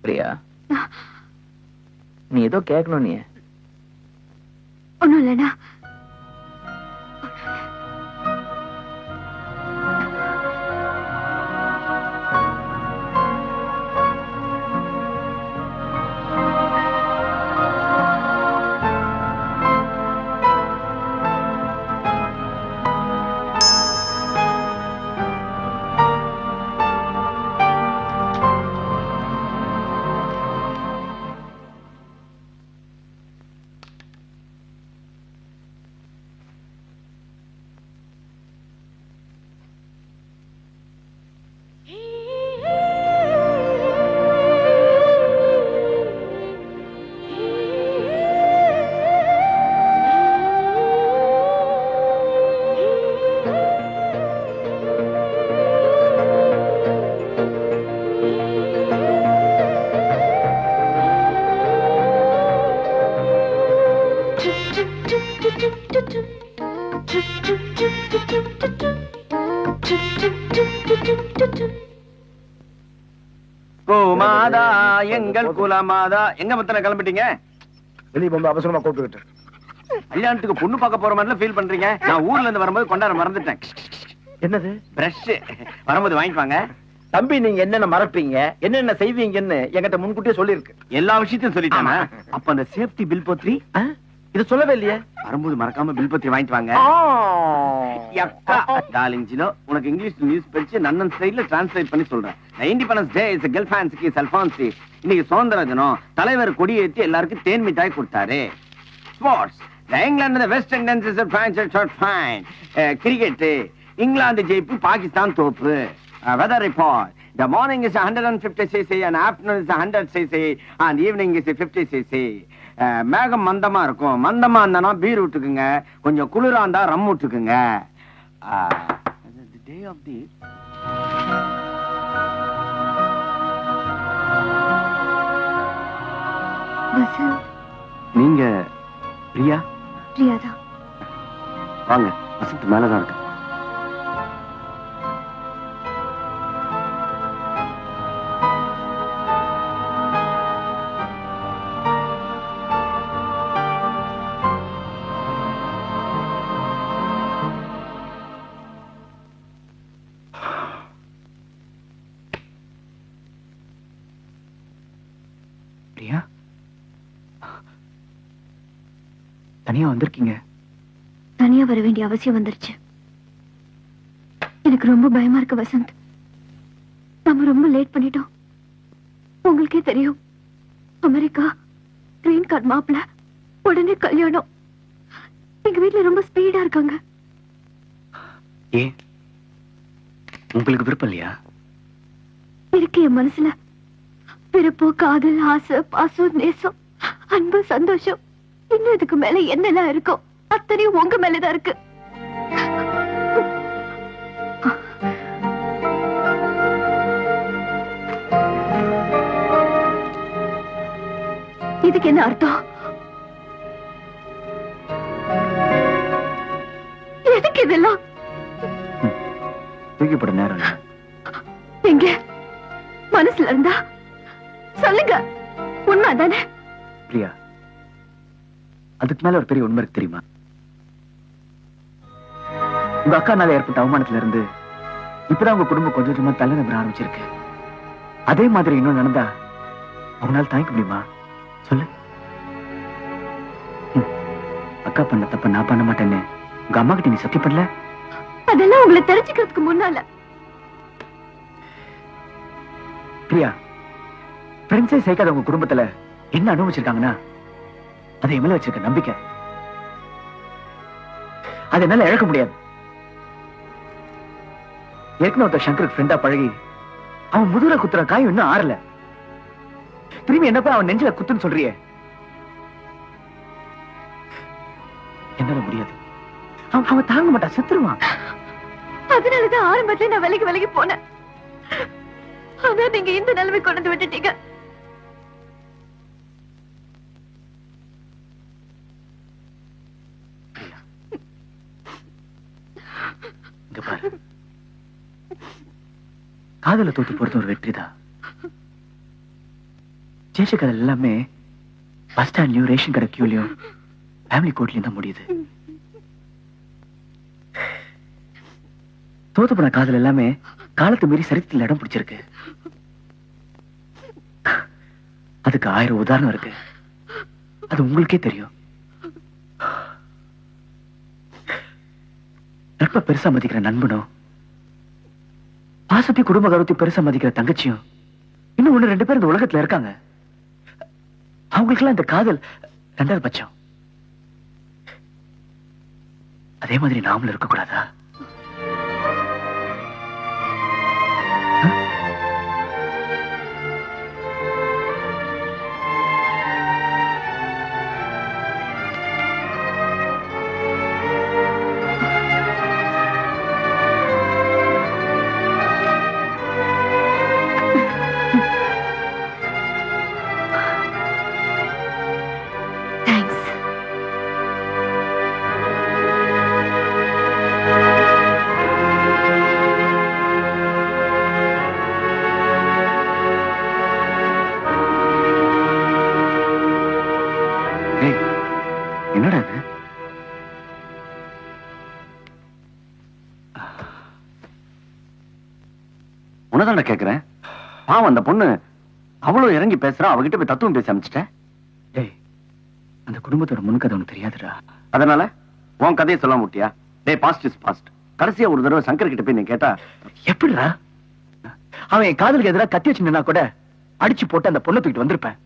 பிரியா, நீ ஏதோ கேட்கணும். நீ ஒண்ணும் இல்லைண்ணா. கோமாதா எங்கள் குலமாதா. எங்க மத்தன கிளம்பிட்டீங்க? வெளியே போகும்போது அவசரமா கூப்பிட்டு கல்யாணத்துக்கு பொண்ணு பார்க்க போற மாதிரி ஃபீல் பண்றீங்க. நான் ஊர்ல இருந்து வரும்போது கொண்டாட மறந்துட்டேன். என்னது? பிரஷ் வரும்போது வாங்கிட்டு வாங்க. தம்பி, நீங்க என்னென்ன மறப்பீங்க, என்னென்ன செய்வீங்கன்னு என்கிட்ட முன்கூட்டியே சொல்லிருக்கு. எல்லா விஷயத்தையும் சொல்லிட்டானா? அப்ப அந்த சேஃப்டி பில் பத்திரி இது சொல்லவே இல்லையே. வரும்போது மறக்காம பில் பத்திரி வாங்கிட்டு வாங்க. டார்லிங்ஜிலோ, உனக்கு இங்கிலீஷ் நியூஸ் படிச்சு நன்னன் ஸ்டைல்ல டிரான்ஸ்லேட் பண்ணி சொல்றேன். இண்டிபெண்டன்ஸ் டே இஸ் கேர்ள் ஃபேன்சிக்கு செல்ஃபான்சி. இன்னைக்கு சுதந்திர தினம். தலைவர் கொடி ஏற்றி எல்லாருக்கும் தேன் மிட்டாய் கொடுத்தாரு. Sports, England West Indies is short fine. Cricket, England ஜெயிப்பு, பாகிஸ்தான் தோப்பு. Weather report. The morning is 150 cc and afternoon is 100 cc and evening is 50 cc. மேகம் மந்தமா இருக்கும். மந்தமா இருந்தா பீர் விட்டுக்குங்க. கொஞ்சம் குளிரா இருந்தா ரம் விட்டுக்குங்க. Day of the Vasanth. நீங்க பிரியா? பிரியாதான். வாங்க, வசந்த் மேலதான் இருக்கு. பிரியா, தனியா வந்திருக்கீங்க? தனியா வர வேண்டிய அவசியம் வந்துருச்சு. எனக்கு ரொம்ப பயமா இருக்கு வசந்த். நம்ம ரொம்ப லேட் பண்ணிட்டோம். உங்களுக்கே தெரியும், அமெரிக்கா கிரீன் கார்டு மாப்பிள்ள, உடனே கல்யாணம். எங்க வீட்டுல ரொம்ப ஸ்பீடா இருக்காங்க. ஏன், உங்களுக்கு விருப்பம் இல்லையா? இருக்கு என் மனசுல. பிறப்போ, காதல், ஆசை, பாசம், நேசம், அன்பு, சந்தோஷம், இன்னும் இதுக்கு மேல என்னெல்லாம் இருக்கோ அத்தனையும் உங்க மேலதான் இருக்கு. இதுக்கு என்ன அர்த்தம்? எதுக்கு இதெல்லாம்? தூக்கிப்பட நேரம் இல்லை. எங்க மனசுல இருந்தா சொல்லுங்க. உண்மை தானே? பிரியா, அதுக்கு மேல ஒரு பெரிய உண்மை இருக்கு தெரியுமா? உங்க அக்கானால ஏற்பட்ட அவமானத்துல இருந்து இப்பதான் உங்க குடும்பம் கொஞ்சம் கொஞ்சமா தள்ள நம்பர ஆரம்பிச்சிருக்கு. அதே மாதிரி இன்னும் நடந்தா அவங்களால தாங்கிக்க முடியுமா? சொல்லு. அக்கா பண்ண தப்ப நான் பண்ண மாட்டேன்னு உங்க அம்மா கிட்ட நீ சத்தியம் பண்ணல? அதெல்லாம் உங்களை தெரிஞ்சுக்கிறதுக்கு முன்னால. பிரியா, பிரின்சே சேர்க்காத உங்க குடும்பத்துல என்ன அனுபவிச்சிருக்காங்கன்னா அதை மேல வச்சிருக்க நம்பிக்கை. அதை என்னால இழக்க முடியாது. ஏற்கனவே ஒருத்தர் சங்கருக்கு ஃப்ரெண்டா பழகி அவன் முதுகுல குத்துற காயம் இன்னும் ஆறல. திரும்பி என்ன போய் அவன் நெஞ்சில குத்துன்னு சொல்றியே, என்னால முடியாது. அவன் தாங்க மாட்டான், செத்துருவான். அதனாலதான் ஆரம்பத்துல நான் விலகி போனேன். ஆனா நீங்க இந்த நிலைமை கொண்டு விட்டுட்டீங்க. இங்க பாரு, காதல தோத்து போறது ஒரு வெற்றிதான். ஜெயிச்ச கதை எல்லாமே பஸ் ஸ்டாண்ட்லயும் ரேஷன் கடை கியூலயும் ஃபேமிலி கோர்ட்லயும் தான் முடியுது. தோத்து போன காதல் எல்லாமே காலத்து மீறி சரித்திரத்தில் இடம் பிடிச்சிருக்கு. அதுக்கு 1000 உதாரணம் இருக்கு. அது உங்களுக்கே தெரியும். நட்பை பெருசா மதிக்கிற நண்பனும் பாசத்தை குடும்ப கௌரவத்தை பெருசா மதிக்கிற தங்கச்சியும் இன்னும் 1-2 பேர் இந்த உலகத்துல இருக்காங்க. அவங்களுக்கெல்லாம் இந்த காதல் 2வது பட்சம். அதே மாதிரி நாமளும் இருக்கக்கூடாதா? தேங்க்ஸ். ஏய், என்னடா இது? உனதான்டா கேக்குறேன். பாவம் அந்த பொண்ணு அவ்வளவு இறங்கி பேசுறா, அவகிட்ட போய் தத்துவம் பேச அமைச்சிட்டேன். டேய், அந்த குடும்பத்தோட முன்கதை உனக்கு தெரியாதுடா. அதனால உன் கதையை சொல்ல முட்டியா? டேய், பாஸ்ட் இஸ் பாஸ்ட். கடைசியா ஒரு தடவை சங்கர் கிட்ட போய் நீ கேட்டா எப்படிடா? அவன் என் காதலுக்கு எதிராக கத்தி வச்சுனா கூட அடிச்சு போட்டு அந்த பொண்ணை தூக்கிட்டு வந்திருப்பேன்.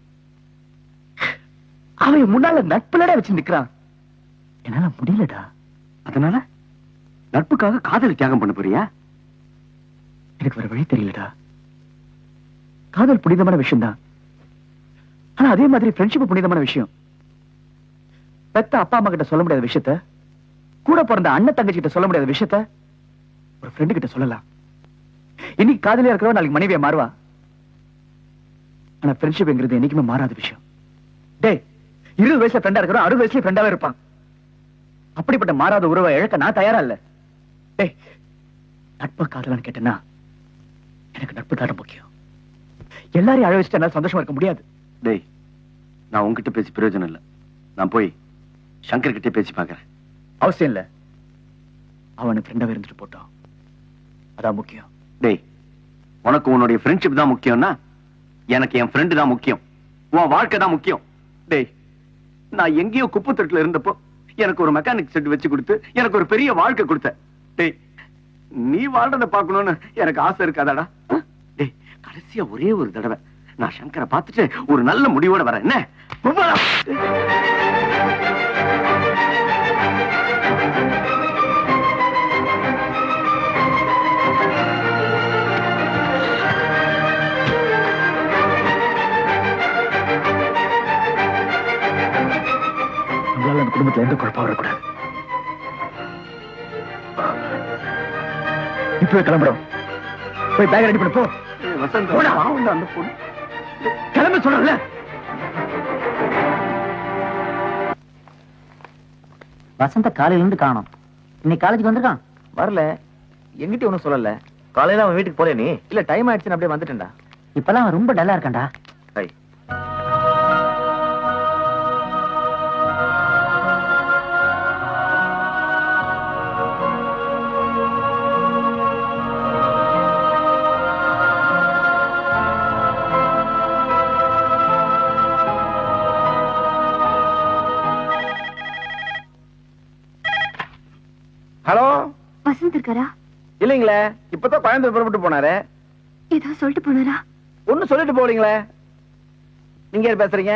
அவன் என் முன்னால நட்புலடா வச்சு நிக்கிறான். என்னால முடியலடா. அதனால நட்புக்காக காதலை தியாகம் பண்ண போறியா? எனக்கு வேற வழி தெரியலடா. காதல் புனிதமான விஷயம் தான். ஆனா அதே மாதிரி ஃப்ரெண்ட்ஷிப் புனிதமான விஷயம். பெத்த அப்பா அம்மா கிட்ட சொல்ல முடியாத விஷயத்த, கூட பிறந்த அண்ணன் தங்கச்சி கிட்ட சொல்ல முடியாத விஷயத்த ஒரு ஃப்ரெண்டு கிட்ட சொல்லலாம். இன்னைக்கு காதலியா இருக்கிறவன் நாளைக்கு மனைவியா மாறுவா. ஆனா ஃப்ரெண்ட்ஷிப்ங்கிறது என்னைக்குமே மாறாத விஷயம். டேய், 20 வயசுல ஃப்ரெண்டா இருக்கிறோம், 60 வயசுல ஃப்ரெண்டாவே இருப்பான். அப்படிப்பட்ட மாறாத உறவை இழக்க நான் தயாரா இல்ல. டேய், நட்பா காதலான்னு கேட்டேன்னா எனக்கு நட்பு தான் முக்கியம். எல்லாரையும் அழ வச்சுட்டு என்னால சந்தோஷமா இருக்க முடியாது. டேய், நான் உன்கிட்ட பேசி பிரயோஜனம் இல்ல. நான் போய் சங்கர் கிட்ட பேசி பாக்குறேன். அவசியம் இல்ல. அவனை ஃப்ரெண்டாவே இருந்துட்டு போட்டான். அதான் முக்கியம். டேய், உனக்கு உன்னுடைய ஃப்ரெண்ட்ஷிப் தான் முக்கியம்னா எனக்கு என் ஃப்ரெண்டு தான் முக்கியம். உன் வாழ்க்கை தான் முக்கியம். டேய், நான் எங்கேயோ குப்பை தொட்டில இருந்தப்போ எனக்கு ஒரு மெக்கானிக் செட் வச்சு கொடுத்து எனக்கு ஒரு பெரிய வாழ்க்கை கொடுத்த. டேய், நீ வாழ்றத பார்க்கணும்னு எனக்கு ஆசை இருக்காதாடா? டேய், கடைசியா ஒரே ஒரு தடவை நான் சங்கரை பார்த்துட்டு ஒரு நல்ல முடிவோட வரேன். என்ன? நம்மளால அந்த குடும்பத்துல எந்த குழப்பம் வரக்கூடாது. இப்பவே கிளம்புறோம். போய் பேக் ரெடி பண்ண போ. வசந்த், போடா. பாவம்டா அந்த பொண்ணு. கிளம்ப சொல்றல. வசந்த காலையில இருந்து காணோம். இன்னைக்கு காலேஜுக்கு வந்திருக்கான்? வரல. எங்கிட்ட ஒண்ணும் சொல்லல. காலையில அவன் வீட்டுக்கு போல நீ? இல்ல, டைம் ஆயிடுச்சுன்னு அப்படியே வந்துட்டேன்டா. இப்பெல்லாம் அவன் ரொம்ப டல்லா இருக்கான்டா. ஹை. ஹலோ, வசந்த் இருக்காரா? இல்லீங்களே, இப்பதான் கோயம்புத்தூர் புறப்பட்டு போனாரு. ஏதோ சொல்லிட்டு போனாரா? ஒண்ணு சொல்லிட்டு போறீங்களே. நீங்க யார் பேசுறீங்க?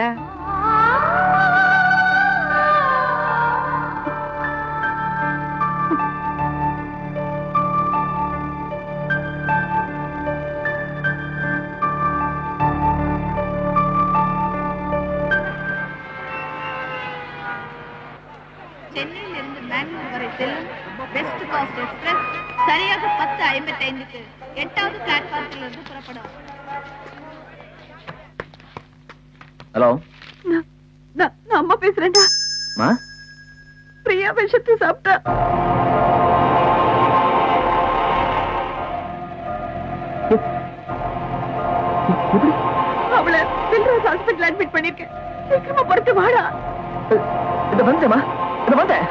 சென்னையில் இருந்து பெங்களூர் வரை செல்லும் வெஸ்ட் கோஸ்ட் எக்ஸ்பிரஸ் சரியாக 10:55க்கு 8வது பிளாட்பாரத்தில் இருந்து புறப்படும். ஹலோ, நான் அம்மா பேசுறேன்டா. மா, பிரியா விஷத்தை சாப்பிட்டா. அவளை தில்ராஜ் ஹாஸ்பிடல் அட்மிட் பண்ணிருக்கேன். சீக்கிரமா படுத்து வாடா. இத வந்தேம்மா, இத வந்தேன்.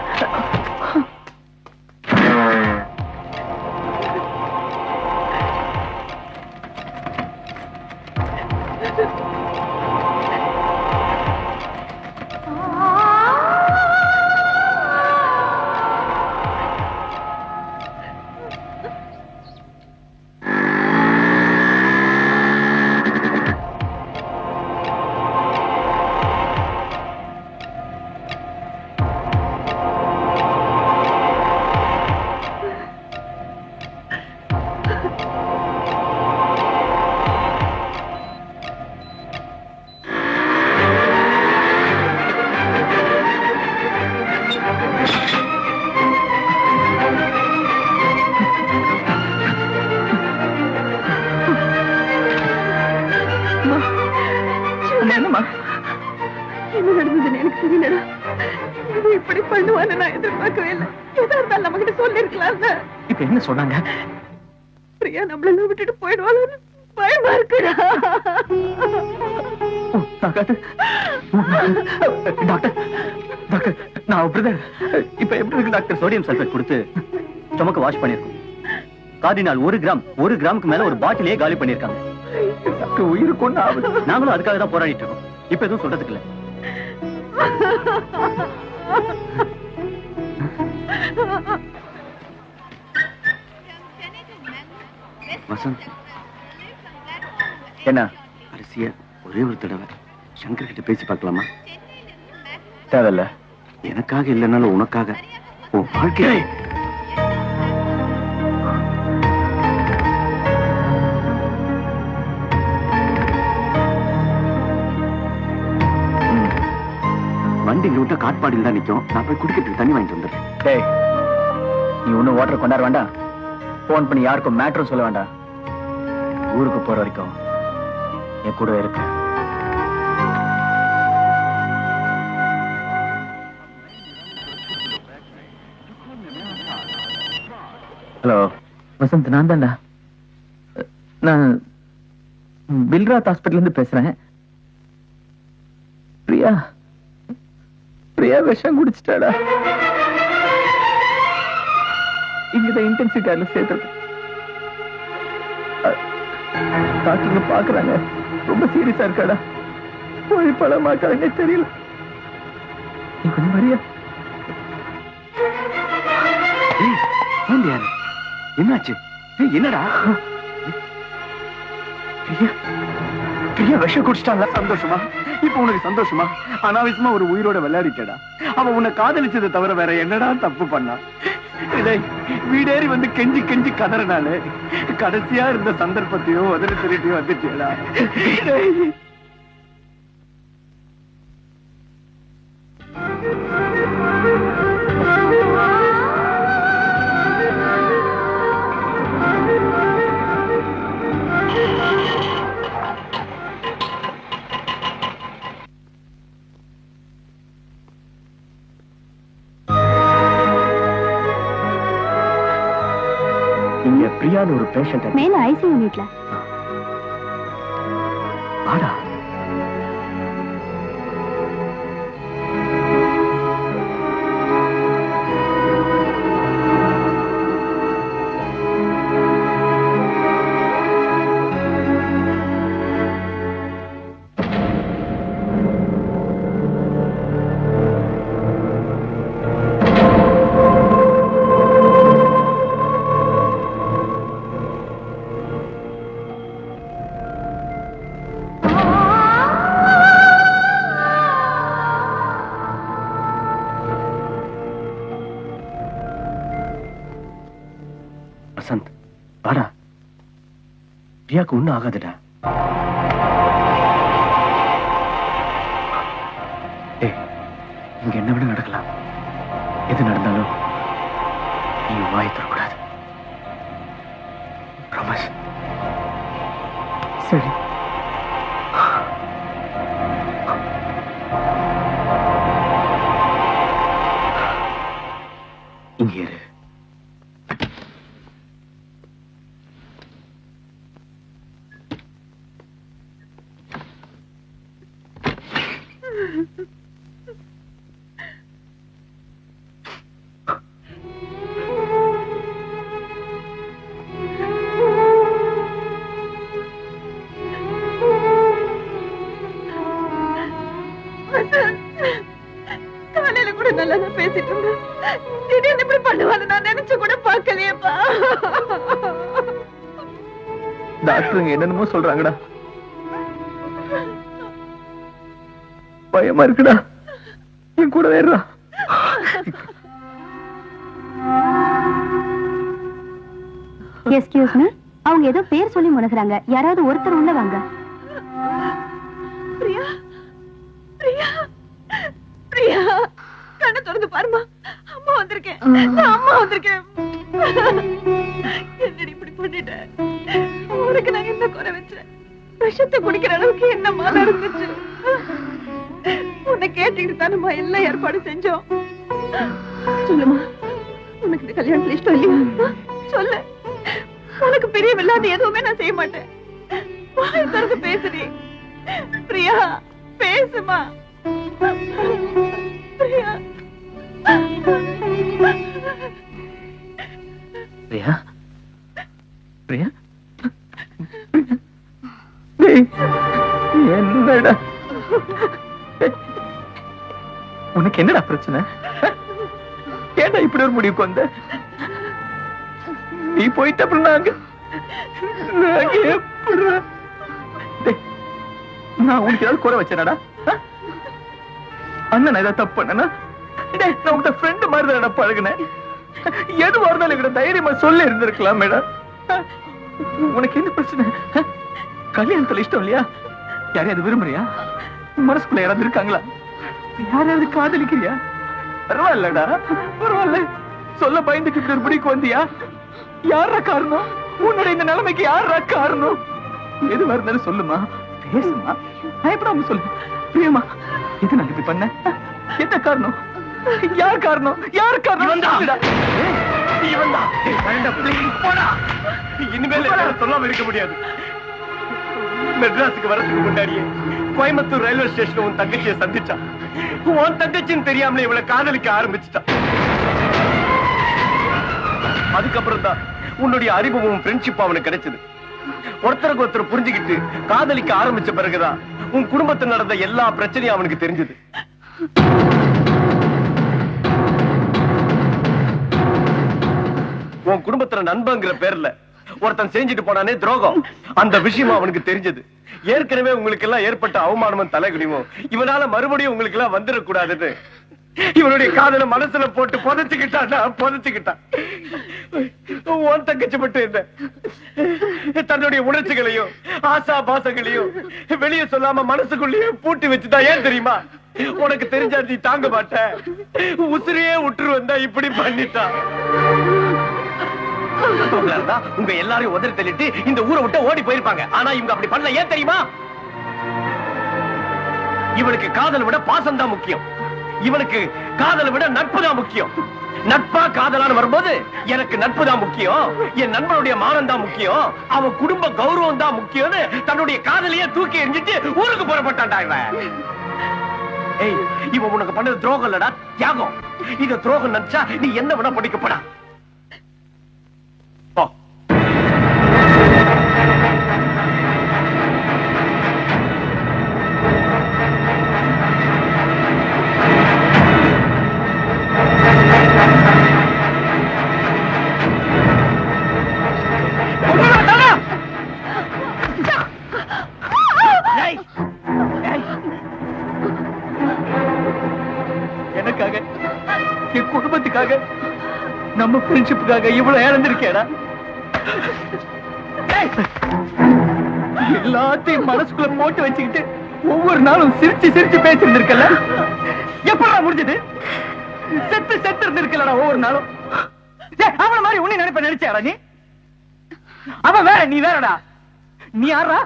என்னம்மா என்ன நடந்ததுன்னு எனக்கு தெரியலடா. இது இப்படி பண்ணுவான்னு நான் எதிர்பார்க்கவே இல்லை. எதா இருந்தாலும் நம்ம கிட்ட சொல்லிருக்கலாம்ல. இப்ப என்ன சொன்னாங்க? பிரியா நம்மள விட்டுட்டு போயிடுவாளோன்னு பயமா இருக்குடா. டாக்டர், டாக்டர், டாக்டர், நான் பிரதர் இப்ப எப்படி இருக்கு டாக்டர்? சோடியம் சல்பேட் கொடுத்து ஸ்டொமக்க வாஷ் பண்ணிருக்கோம். கார்டினால் 1 கிராமுக்கு மேல ஒரு பாட்டிலே காலி பண்ணிருக்காங்க. டாக்டர் உயிருக்கு ஒண்ணு ஆகுது. நாங்களும் அதுக்காக தான் போராடிட்டு இருக்கோம். இப்ப எதுவும் சொல்றதுக்கு இல்ல. வசந்த், என்ன அரிசிய ஒரே ஒரு தடவை சங்கர் கிட்ட பேசி பார்க்கலாமா? தேவையில்ல. எனக்காக இல்லைனாலும் உனக்காக உன் வாழ்க்கை. வண்டி இங்க விட்டா காட்பாடியில் தான் நிக்கும். நான் போய் குடிக்கிறதுக்கு தண்ணி வாங்கிட்டு வந்துடுறேன். டேய், நீ ஒண்ணும் வாட்டர் கொண்டாட வேண்டாம். போன் பண்ணி யாருக்கும் மேட்டரும் சொல்ல வேண்டாம். ஊருக்கு போற வரைக்கும் என் கூட இருக்கு. ஹலோ வசந்த், நான் தான்டா. நான் பில்ராத் ஹாஸ்பிட்டல் இருந்து பேசுறேன். பிரியா விஷம் குடிச்சிட்டாடா. இங்கதான் இன்டென்சிவ் கேர்ல சேர்த்தது. டாக்டர் பாக்குறாங்க. ரொம்ப சீரியஸா இருக்காடா. போய் பழமாக்காங்க தெரியல. நீ கொஞ்சம் வரியா? யாரு? என்னாச்சு? என்னடா? பிரியா விஷம் குடிச்சிட்டாங்க. சந்தோஷமா? இப்ப உனக்கு சந்தோஷமா? அனாவசியமா ஒரு உயிரோட விளையாடிட்டடா. அவன் உன்னை காதலிச்சதை தவிர வேற என்னடா தப்பு பண்ணா? வீடேறி வந்து கெஞ்சி கெஞ்சி கதறனாலே கடைசியா இருந்த சந்தர்ப்பத்தையும் உதவி திருட்டியும் வந்துட்டேடா. இங்க பிரியான்னு ஒரு பேஷண்ட் மேல ஐசியூ யூனிட்ல. ஆடா. வசந்த், வாடா. பிரியாக்கு ஒண்ணும் ஆகாதுடா. ஏய், இங்க என்ன விட நடக்கலாம். எது நடந்தாலும் நீ வாய் தரக்கூடாது. ப்ராமிஸ்? சரி. இங்க இரு. அதை நான் நினைச்சு கூட பார்க்கலையேப்பா. டாக்டருங்க என்னென்னமோ சொல்றாங்கடா. பயமா இருக்குடா. என் கூட வேறா. எஸ்கியூஸ் மீ, அவங்க ஏதோ பேர் சொல்லி முனகுறாங்க. யாராவது ஒருத்தர் உள்ள வாங்க. பிரியா, பிரியா, பிரியா, கண்ணை திறந்து பாருமா. அம்மா வந்திருக்கேன், நான் அம்மா வந்திருக்கேன். என்னடி இப்படி பண்ணிட்ட? உனக்கு நான் என்ன குறை வச்சேன்? விஷத்தை குடிக்கிற அளவுக்கு என்னமா நடந்துச்சு? உன்னை கேட்டுக்கிட்டு தானம்மா எல்லாம் ஏற்பாடு செஞ்சோம். சொல்லுமா, உனக்கு இந்த கல்யாணத்துல இஷ்டம் இல்லையா? சொல்லு. உனக்கு பிரியமில்லாத எதுவுமே நான் செய்ய மாட்டேன். வாய் திறந்து பேசுடி. பிரியா, பேசுமா. பிரியா, பிரியா, பிரியா, என்னடா உனக்கு என்னடா பிரச்சனை? ஏன்டா இப்படி ஒரு முடிவுக்கு வந்த? நீ போயிட்ட அப்புறம் நாங்க எப்படிடா? நான் உனக்கு ஏதாவது குறை வச்சேனடா? அண்ணன் ஏதாவது தப்பு பண்ணனா? நான் உங்க ஃப்ரெண்ட் மாதிரி தான் பழகுனேன். எதுவா இருந்தாலும் என்கிட்ட தைரியமா சொல்லி இருந்திருக்கலாம் மேடம். உனக்கு என்ன பிரச்சனை? கல்யாணத்துல இஷ்டம் இல்லையா? யாரையாவது விரும்புறியா? மனசுக்குள்ள யாராவது இருக்காங்களா? யாராவது காதலிக்கிறியா? பரவாயில்லடா, பரவாயில்ல. சொல்ல பயந்துட்டு இப்படி ஒரு முடிவுக்கு வந்தியா? யாரா காரணம்? உன்னுடைய இந்த நிலைமைக்கு யாரா காரணம்? எதுவா இருந்தாலும் சொல்லுமா, பேசுமா, பயப்படாம சொல்லு. பிரியமா, எது நான் இப்படி பண்ண? என்ன காரணம்? யார் காரணம்? யார் காரணம்? இனிமேல் சொல்லாம இருக்க முடியாது. மெட்ராஸுக்கு வரதுக்கு முன்னாடியே கோயம்புத்தூர் ரயில்வே ஸ்டேஷன் உன் தங்கச்சியை சந்திச்சான். உன் தங்கச்சின்னு தெரியாமலே இவளை காதலிக்க ஆரம்பிச்சுட்டான். அதுக்கப்புறம் தான் உன்னுடைய அறிமுகமும் ஃப்ரெண்ட்ஷிப் அவனுக்கு கிடைச்சது. ஒருத்தருக்கு ஒருத்தர் புரிஞ்சுக்கிட்டு காதலிக்க ஆரம்பிச்ச பிறகுதான் உன் குடும்பத்தில் நடந்த எல்லா பிரச்சனையும் அவனுக்கு தெரிஞ்சது. உன் குடும்பத்துல நண்பங்கிற பேர்ல ஒருத்தன் செஞ்சுட்டு போனானே துரோகம், அந்த விஷயம் அவனுக்கு தெரிஞ்சது. ஏற்கனவே உங்களுக்கு எல்லாம் ஏற்பட்ட அவமானமும் தலைகுனிவும் இவனால மறுபடியும் உங்களுக்கு எல்லாம் வந்துடக்கூடாதுன்னு இவனுடைய காதல மனசுல போட்டு புதைச்சுக்கிட்டான். உன் தங்கச்சி மட்டும் என்ன தன்னுடைய உணர்ச்சிகளையும் ஆசா பாசங்களையும் வெளியே சொல்லாம மனசுக்குள்ளேயே பூட்டி வச்சுதான். ஏன் தெரியுமா? உனக்கு தெரிஞ்சா நீ தாங்க மாட்ட, உசிரியே உற்று வந்தா இப்படி பண்ணிட்டான். உங்க எல்லாரையும் உதறி தள்ளிட்டு இந்த ஊரை விட்டு ஓடி போயிருப்பாங்க. ஆனா இவங்க அப்படி பண்ணல. ஏன் தெரியுமா? இவனுக்கு காதலை விட பாசம் தான் முக்கியம். இவனுக்கு காதலை விட நட்பு தான் முக்கியம். நட்பா காதலான வரும்போது எனக்கு நட்பு தான் முக்கியம், என் நண்பனுடைய மானம் தான் முக்கியம், அவன் குடும்ப கௌரவம் தான் முக்கியம்னு தன்னுடைய காதலையே தூக்கி எறிஞ்சிட்டு ஊருக்கு புறப்பட்டான்டா இவன். ஏய், இவன் உனக்கு பண்ணது துரோகம் இல்லடா, தியாகம். இது துரோகம் நினைச்சா நீ என்ன வேணா படிக்கப்படா. எனக்காக, என் குடும்பத்துக்காக, நம்ம ஃப்ரெண்ட்ஷிப்புக்காக இவ்வளவு இழந்திருக்கேடா. எல்லாத்தையும் மனசுக்குள்ள போட்டு வச்சுக்கிட்டு ஒவ்வொரு நாளும் சிரிச்சு சிரிச்சு பேசிருந்திருக்கல. எப்படா முடிஞ்சது? செத்து இருந்திருக்கலடா ஒவ்வொரு நாளும். அவன மாதிரி உன்னை நினைச்சாடா நீ? அவன் வேற, நீ வேறடா. நீ யாரா?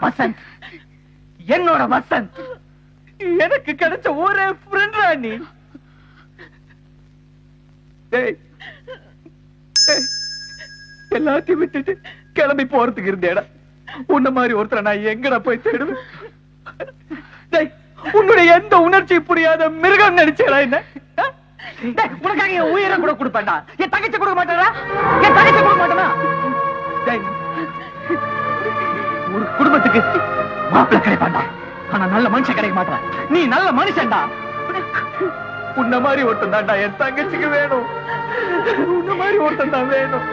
வசந்த், என்னோட வசந்த். எனக்கு கிடைச்ச ஒரே ஃப்ரெண்டா நீ. எல்லாத்தையும் விட்டுட்டு கிளம்பி போறதுக்கு இருந்தேடா. உன்ன மாதிரி ஒருத்தர நான் எங்கடா போய் தேடுவேன்? உன்னுடைய எந்த உணர்ச்சி புரியாத மிருகம் நினைச்சேடா என்ன? உனக்காக என் உயிரை கூட கொடுப்பேன்டா. என் தங்கச்சி கொடுக்க மாட்டாரா? என் தங்கச்சி கொடுக்க மாட்டானா? ஒரு குடும்பத்துக்கு மாப்பிள்ளை கிடைப்பான்டா, ஆனா நல்ல மனுஷன் கிடைக்க மாட்டான். நீ நல்ல மனுஷன்டா. உன்ன மாதிரி ஒருத்தன் தான்டா என் தங்கச்சிக்கு வேணும். உன்ன மாதிரி ஒருத்தன் தான் வேணும்.